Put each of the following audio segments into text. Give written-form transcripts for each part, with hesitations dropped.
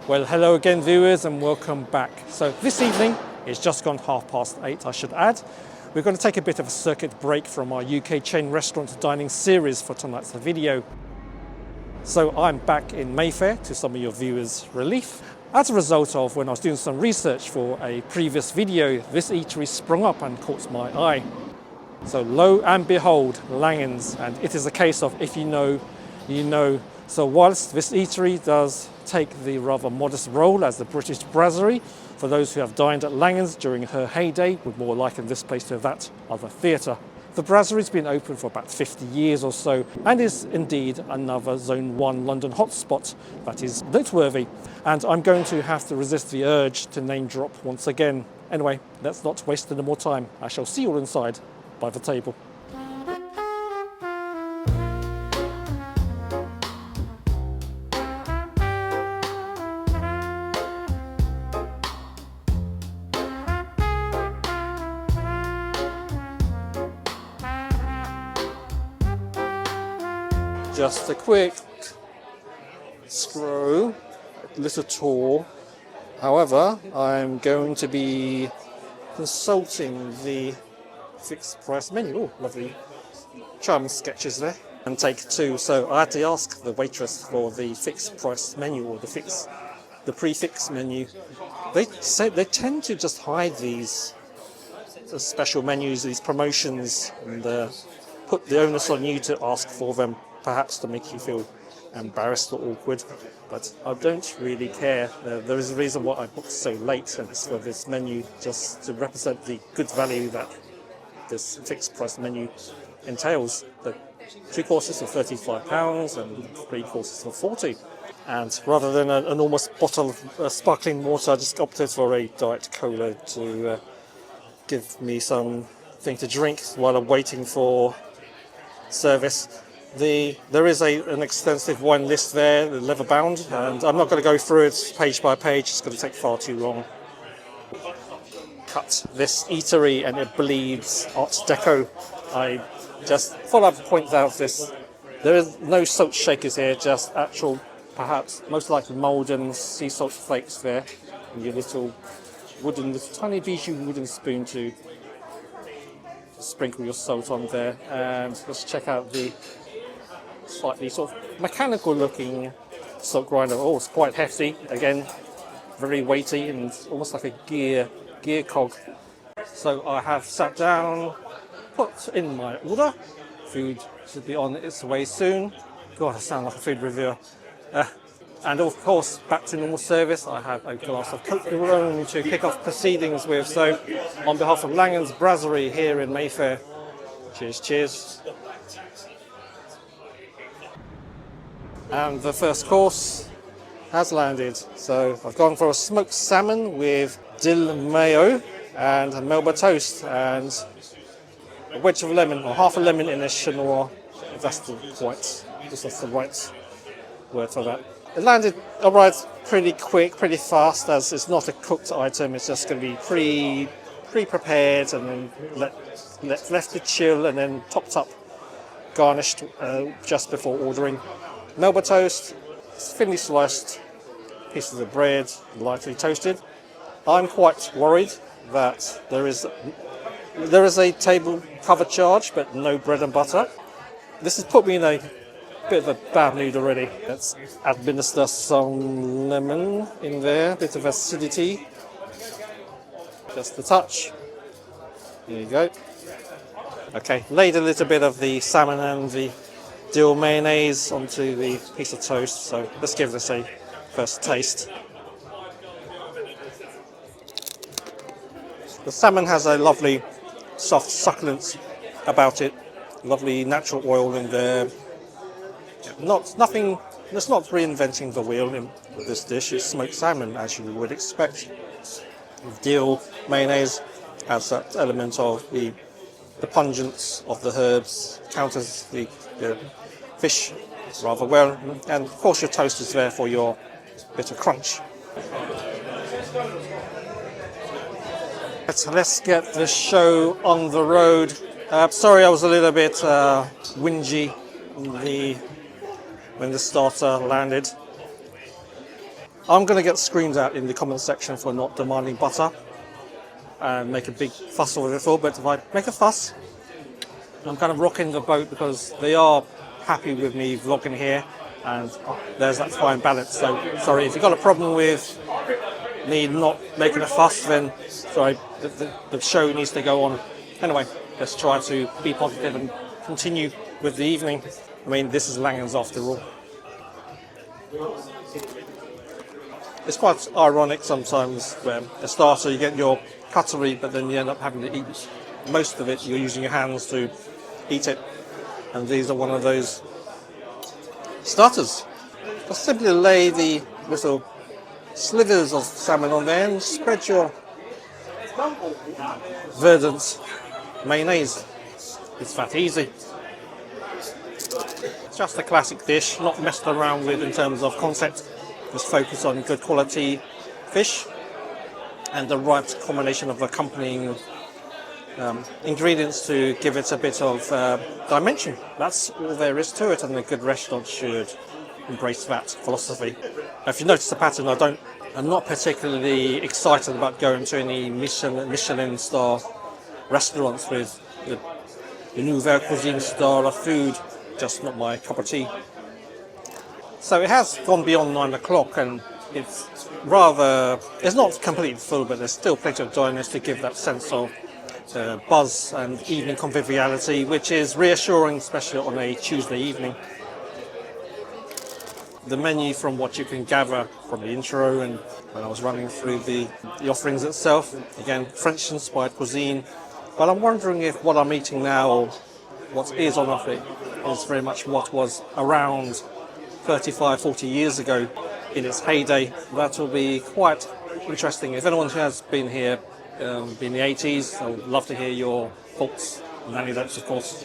Well, hello again viewers and welcome back. So this evening, it's just gone 8:30 I should add. We're going to take a bit of a circuit break from our UK chain restaurant dining series for tonight's video. So I'm back in Mayfair to some of your viewers' relief. As a result of when I was doing some research for a previous video, this eatery sprung up and caught my eye. So lo and behold, Langan's, and it is a case of if you know, you know. So whilst this eatery does take the rather modest role as the British Brasserie, for those who have dined at Langan's during her heyday would more liken this place to that of a theatre. The Brasserie's been open for about 50 years or so and is indeed another Zone 1 London hotspot that is noteworthy. And I'm going to have to resist the urge to name drop once again. Anyway, let's not waste any more time. I shall see you all inside by the table. Just a quick scroll, a little tour. However, I'm going to be consulting the fixed price menu. Oh, lovely charming sketches there. And take two. So I had to ask the waitress for the fixed price menu or the prefix menu. They tend to just hide these special menus, these promotions, and put the onus on you to ask for them, perhaps to make you feel embarrassed or awkward, but I don't really care. There is a reason why I booked so late, and it's for this menu, just to represent the good value that this fixed price menu entails. The 2 courses for £35 and 3 courses for £40. And rather than an enormous bottle of sparkling water, I just opted for a Diet Cola to give me something to drink while I'm waiting for service. There is an extensive wine list there, leather bound, and I'm not going to go through it page by page, it's going to take far too long. Cut this eatery and it bleeds Art Deco. I just thought I'd point out this. There is no salt shakers here, just actual, perhaps, most likely mould and sea salt flakes there. And your little tiny bijou wooden spoon to sprinkle your salt on there. And let's check out the slightly sort of mechanical looking salt grinder. Oh, it's quite hefty. Again, very weighty and almost like a gear cog. So I have sat down, put in my order. Food should be on its way soon. God, I sound like a food reviewer. And of course, back to normal service, I have a glass of Coke Negroni to kick off proceedings with. So, on behalf of Langan's Brasserie here in Mayfair, cheers, cheers. And the first course has landed. So I've gone for a smoked salmon with dill mayo and a Melba toast and a wedge of lemon, or half a lemon in a chinois. If that's the right word for that. It landed alright, pretty quick, pretty fast, as it's not a cooked item. It's just going to be pre-prepared and then left to chill and then topped up, garnished just before ordering. Melba toast, thinly sliced pieces of bread, lightly toasted. I'm quite worried that there is a table cover charge, but no bread and butter. This has put me in a bit of a bad mood already. Let's administer some lemon in there, a bit of acidity, just a touch. There you go. Okay, laid a little bit of the salmon and the dill mayonnaise onto the piece of toast, so let's give this a first taste. The salmon has a lovely soft succulence about it, lovely natural oil in there. It's not reinventing the wheel in this dish. It's smoked salmon, as you would expect. Dill mayonnaise has that element of the pungence of the herbs, counters the fish rather well, and of course your toast is there for your bit of crunch. Let's get the show on the road. Sorry I was a little bit whingy when the starter landed. I'm going to get screamed at in the comment section for not demanding butter and make a big fuss over it all, but if I make a fuss, I'm kind of rocking the boat because they are happy with me vlogging here, and there's that fine balance. So sorry, if you've got a problem with me not making a fuss, then sorry, the show needs to go on. Anyway, let's try to be positive and continue with the evening. I mean, this is Langan's after all. It's quite ironic sometimes where a starter you get your cutlery, but then you end up having to eat most of it. You're using your hands to eat it, and these are one of those starters. Just simply lay the little slivers of salmon on there and spread your verdant mayonnaise. It's that easy. It's just a classic dish, not messed around with in terms of concept. Just focus on good quality fish and the right combination of accompanying ingredients to give it a bit of dimension. That's all there is to it, and a good restaurant should embrace that philosophy. If you notice the pattern, I'm not particularly excited about going to any Michelin star restaurants with the Nouvelle Cuisine style of food. Just not my cup of tea. So it has gone beyond 9 o'clock, and it's not completely full, but there's still plenty of diners to give that sense of buzz and evening conviviality, which is reassuring, especially on a Tuesday evening. The menu, from what you can gather from the intro and when I was running through the offerings itself, again, French-inspired cuisine, but I'm wondering if what I'm eating now, or what is on offer, is very much what was around 35, 40 years ago in its heyday. That will be quite interesting. If anyone who has been here in the 80s, I would love to hear your thoughts and anecdotes, of course.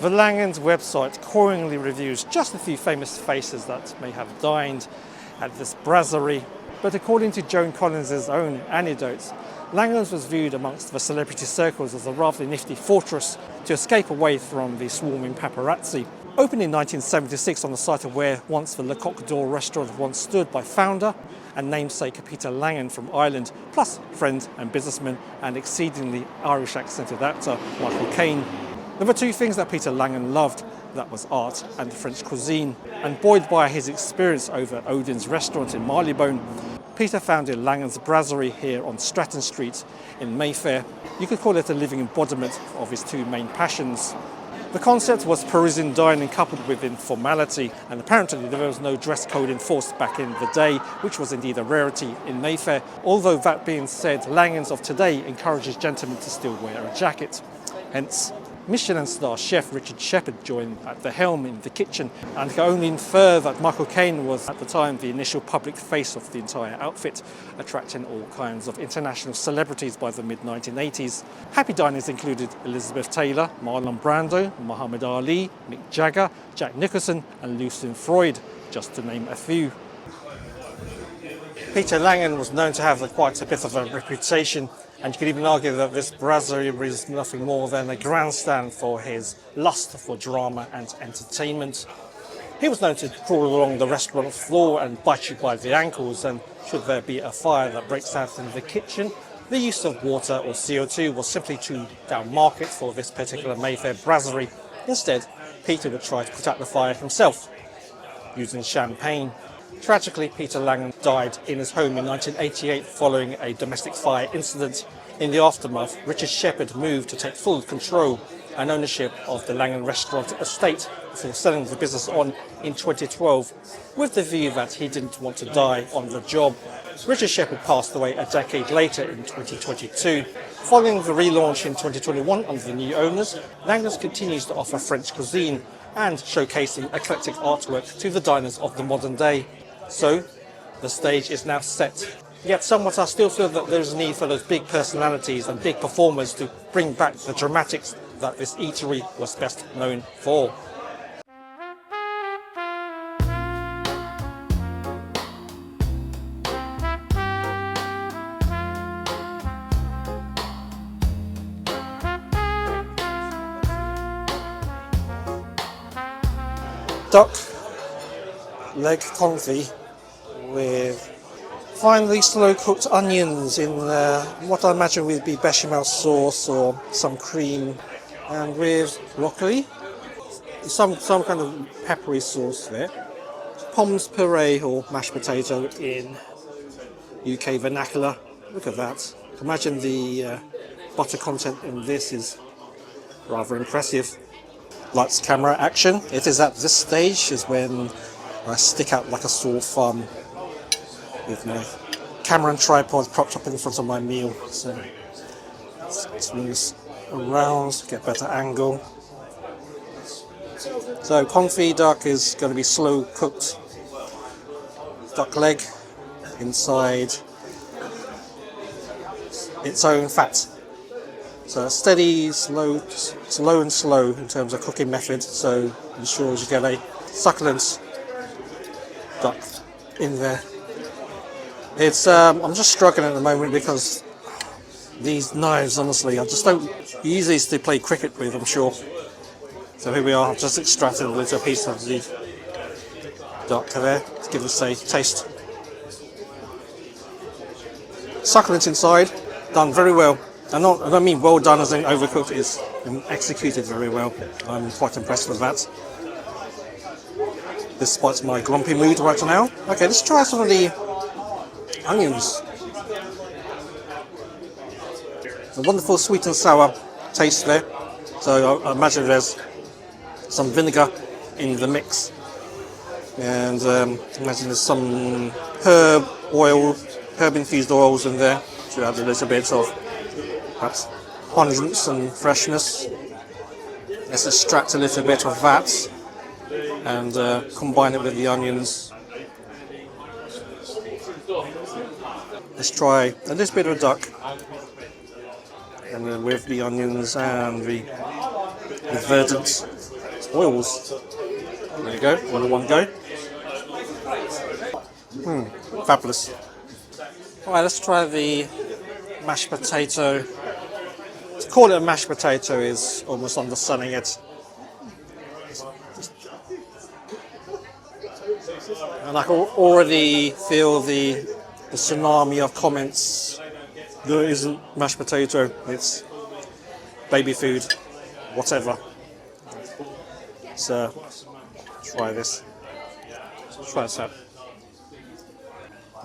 The Langan's website coyingly reviews just a few famous faces that may have dined at this brasserie, but according to Joan Collins' own anecdotes, Langan's was viewed amongst the celebrity circles as a rather nifty fortress to escape away from the swarming paparazzi. Opened in 1976 on the site of where once the Le Coq d'Or restaurant once stood by founder and namesake Peter Langan from Ireland, plus friend and businessman and exceedingly Irish accented actor Michael Caine. There were two things that Peter Langan loved, that was art and French cuisine, and buoyed by his experience over Odin's restaurant in Marylebone, Peter founded Langan's Brasserie here on Stratton Street in Mayfair. You could call it a living embodiment of his two main passions. The concept was Parisian dining coupled with informality, and apparently there was no dress code enforced back in the day, which was indeed a rarity in Mayfair. Although that being said, Langan's of today encourages gentlemen to still wear a jacket. Hence, Michelin star chef Richard Shepherd joined at the helm in the kitchen, and can only infer that Michael Caine was at the time the initial public face of the entire outfit, attracting all kinds of international celebrities by the mid-1980s. Happy diners included Elizabeth Taylor, Marlon Brando, Muhammad Ali, Mick Jagger, Jack Nicholson and Lucian Freud, just to name a few. Peter Langan was known to have quite a bit of a reputation, and you could even argue that this brasserie is nothing more than a grandstand for his lust for drama and entertainment. He was known to crawl along the restaurant floor and bite you by the ankles, and should there be a fire that breaks out in the kitchen, the use of water or CO2 was simply too down market for this particular Mayfair brasserie. Instead, Peter would try to put out the fire himself, using champagne. Tragically, Peter Langan died in his home in 1988 following a domestic fire incident. In the aftermath, Richard Shepherd moved to take full control and ownership of the Langan restaurant estate before selling the business on in 2012, with the view that he didn't want to die on the job. Richard Shepherd passed away a decade later in 2022. Following the relaunch in 2021 under the new owners, Langan's continues to offer French cuisine and showcasing eclectic artwork to the diners of the modern day. So, the stage is now set. Yet somewhat I still feel that there's a need for those big personalities and big performers to bring back the dramatics that this eatery was best known for. Duck, leg confit with finely slow cooked onions in what I imagine would be bechamel sauce or some cream, and with broccoli, some kind of peppery sauce there. Pommes puree or mashed potato in UK vernacular. Look at that. Imagine the butter content in this is rather impressive. Lights, camera, action. It is at this stage is when I stick out like a sore thumb with my camera and tripod propped up in front of my meal. So swing this around, get better angle. So confit duck is going to be slow cooked duck leg inside its own fat. So steady, slow and slow in terms of cooking method, so ensures you get a succulent duck in there. It's I'm just struggling at the moment because these knives, honestly, I just don't use these to play cricket with, I'm sure. So here we are, I've just extracted a little piece of the duck there to give us a taste. Succulent inside, done very well. I don't mean well done as in overcooked, it's executed very well. I'm quite impressed with that. Despite my grumpy mood right now. Okay, let's try some of the onions. A wonderful sweet and sour taste there. So I imagine there's some vinegar in the mix. And imagine there's some herb infused oils in there to add a little bit of perhaps pungence and freshness. Let's extract a little bit of that and combine it with the onions. Let's try a little bit of duck, and then with the onions and the verdant oils. There you go, one in one go. Fabulous. Alright, let's try the mashed potato. To call it a mashed potato is almost underselling it. And I can already feel the tsunami of comments. There isn't mashed potato, it's baby food, whatever. So, try this. Try this out.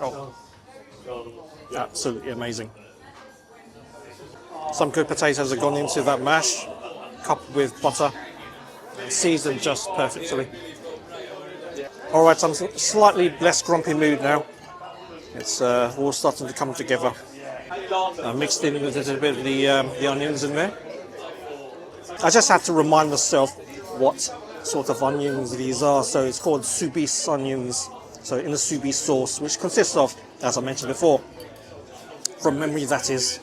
Oh, absolutely amazing. Some good potatoes have gone into that mash, coupled with butter, seasoned just perfectly. Alright, I'm slightly less grumpy mood now. It's all starting to come together. I mixed in with a little bit of the onions in there. I just had to remind myself what sort of onions these are. So it's called Soubise onions. So in the Soubise sauce, which consists of, as I mentioned before, from memory that is,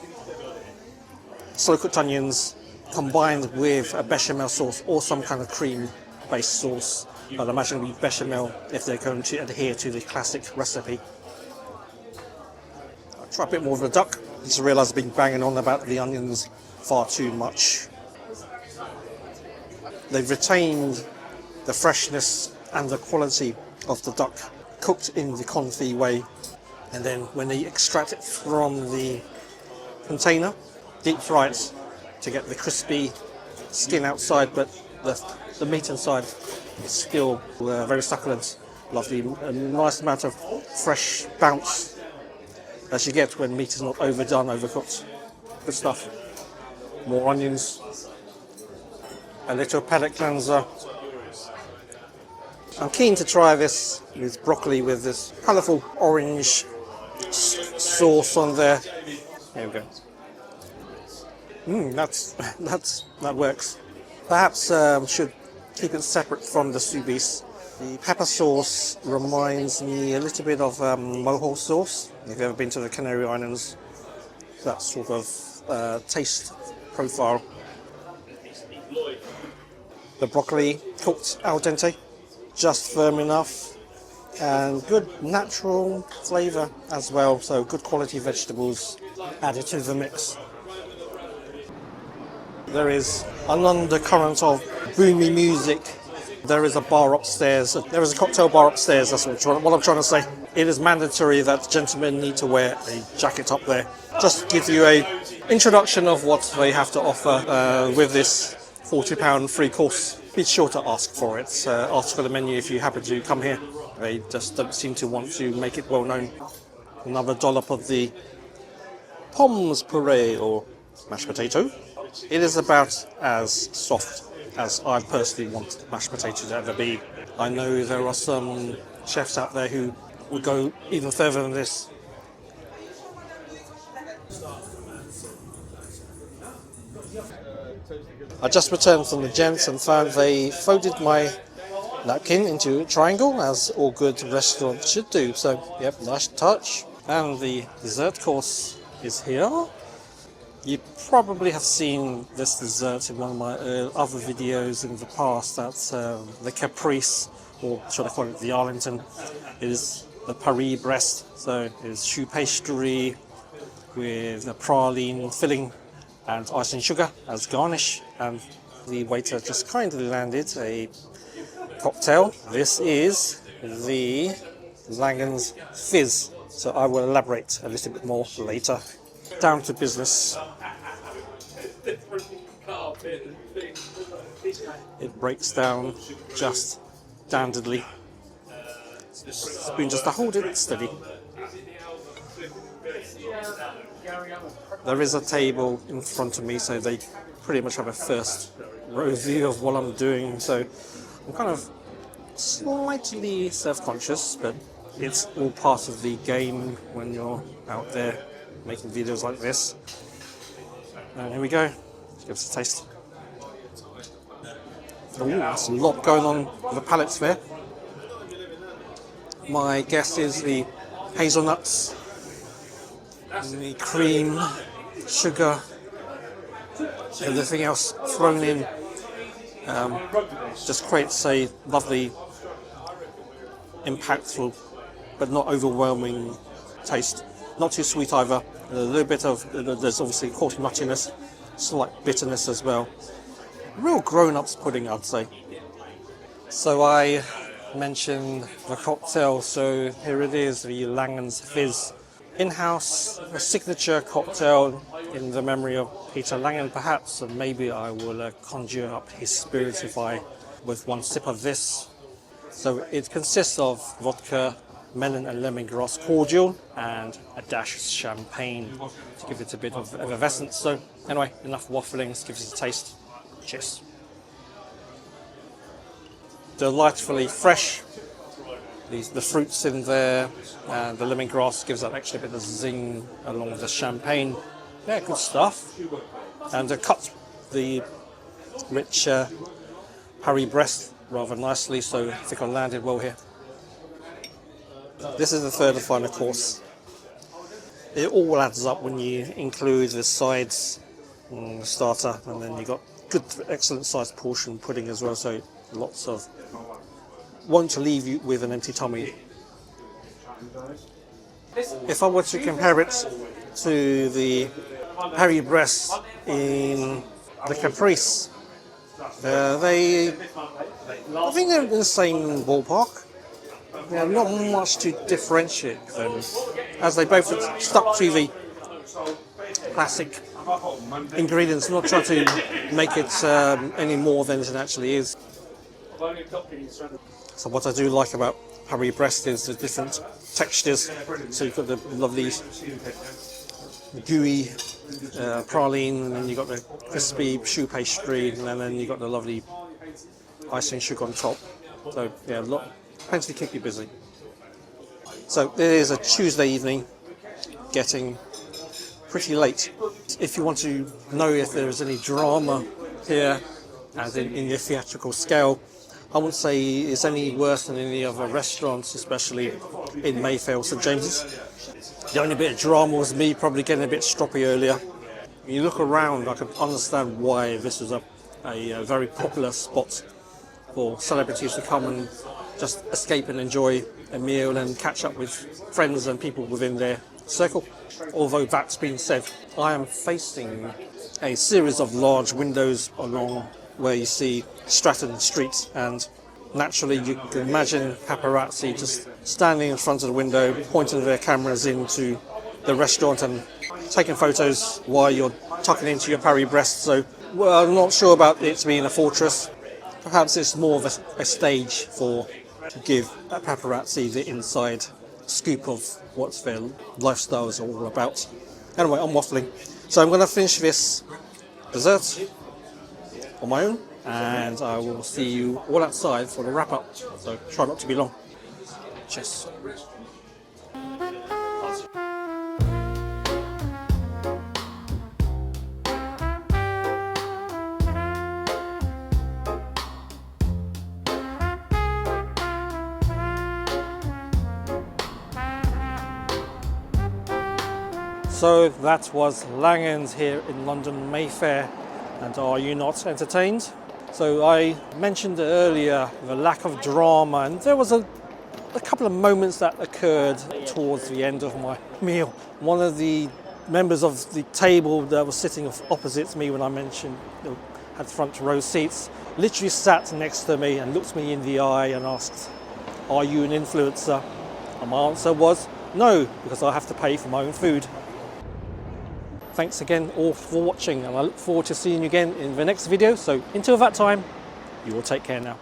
slow cooked onions combined with a bechamel sauce or some kind of cream based sauce. But I imagine it'll be bechamel if they're going to adhere to the classic recipe. I'll try a bit more of the duck. I just realised I've been banging on about the onions far too much. They've retained the freshness and the quality of the duck cooked in the confit way, and then when they extract it from the container, deep fry it to get the crispy skin outside, but the meat inside is still very succulent. Lovely, a nice amount of fresh bounce as you get when meat is not overdone, overcooked. Good stuff. More onions, a little palate cleanser. I'm keen to try this with broccoli with this colourful orange sauce on there. There we go. That works. Perhaps should keep it separate from the Soubise. The pepper sauce reminds me a little bit of mohole sauce. If you've ever been to the Canary Islands, that sort of taste profile. The broccoli cooked al dente, just firm enough, and good natural flavour as well, so good quality vegetables added to the mix. There is an undercurrent of boomy music There is a bar upstairs. There is a cocktail bar upstairs. That's what I'm trying to say. It is mandatory that gentlemen need to wear a jacket up there. Just to give you a introduction of what they have to offer with this £40 free course. Be sure to ask for it. Ask for the menu if you happen to come here. They just don't seem to want to make it well known. Another dollop of the pommes puree or mashed potato. It is about as soft as I personally want mashed potato to ever be. I know there are some chefs out there who would go even further than this. I just returned from the gents and found they folded my napkin into a triangle, as all good restaurants should do. So, yep, nice touch. And the dessert course is here. You probably have seen this dessert in one of my other videos in the past. That's the Caprice, or should I call it the Arlington. It is the Paris breast, so it is choux pastry with a praline filling and icing sugar as garnish. And the waiter just kindly landed a cocktail. This is the Langan's Fizz, so I will elaborate a little bit more later. Down to business. It breaks down just dandidly. Spoon just to hold it steady. There is a table in front of me, so they pretty much have a first row view of what I'm doing. So I'm kind of slightly self-conscious, but it's all part of the game when you're out there making videos like this. And here we go. Give us a taste. Oh, that's a lot going on with the palates there. My guess is the hazelnuts, the cream, sugar, everything else thrown in. Just creates a lovely, impactful, but not overwhelming taste. Not too sweet either. A little bit of, there's obviously, of course, nuttiness, slight bitterness as well. Real grown-ups pudding, I'd say. So I mentioned the cocktail, so here it is, the Langan's Fizz. In-house, a signature cocktail in the memory of Peter Langan, perhaps, and maybe I will conjure up his spirit with one sip of this. So it consists of vodka, melon and lemongrass cordial, and a dash of champagne to give it a bit of effervescence. So anyway, enough waffling, let's give it a taste. Cheers. Delightfully fresh. The fruits in there, and the lemongrass gives that extra bit of zing along with the champagne. Yeah, good stuff. And cut the rich Paris breast rather nicely, so I think I landed well here. This is the third and final course. It all adds up when you include the sides, starter, and then you've got good, excellent sized portion pudding as well, so lots of, won't leave you with an empty tummy. If I were to compare it to the Paris breast in the Caprice, I think they're in the same ballpark. Yeah, not much to differentiate them, as they both stuck to the classic ingredients, not trying to make it any more than it actually is. So what I do like about Paris breast is the different textures. So you've got the lovely gooey praline, and then you've got the crispy choux pastry, and then you've got the lovely icing sugar on top. So yeah, plenty to keep you busy. So it is a Tuesday evening, getting pretty late. If you want to know if there is any drama here, as in the theatrical scale, I wouldn't say it's any worse than any other restaurants, especially in Mayfair or St James's. The only bit of drama was me probably getting a bit stroppy earlier. When you look around, I can understand why this was a very popular spot for celebrities to come and just escape and enjoy a meal and catch up with friends and people within their circle. Although that's been said, I am facing a series of large windows along where you see Stratton Street, and Naturally, you can imagine paparazzi just standing in front of the window, pointing their cameras into the restaurant and taking photos while you're tucking into your Paris Brest. So, well, I'm not sure about it being a fortress. Perhaps it's more of a stage to give paparazzi the inside scoop of what their lifestyle is all about. Anyway, I'm waffling. So I'm going to finish this dessert on my own, and I will see you all outside for the wrap up. So try not to be long. Cheers. So that was Langan's here in London, Mayfair, and are you not entertained? So I mentioned earlier the lack of drama, and there was a couple of moments that occurred towards the end of my meal. One of the members of the table that was sitting opposite me when I mentioned had front row seats literally sat next to me and looked me in the eye and asked, "Are you an influencer?" And my answer was no, because I have to pay for my own food. Thanks again all for watching, and I look forward to seeing you again in the next video. So until that time, you all take care now.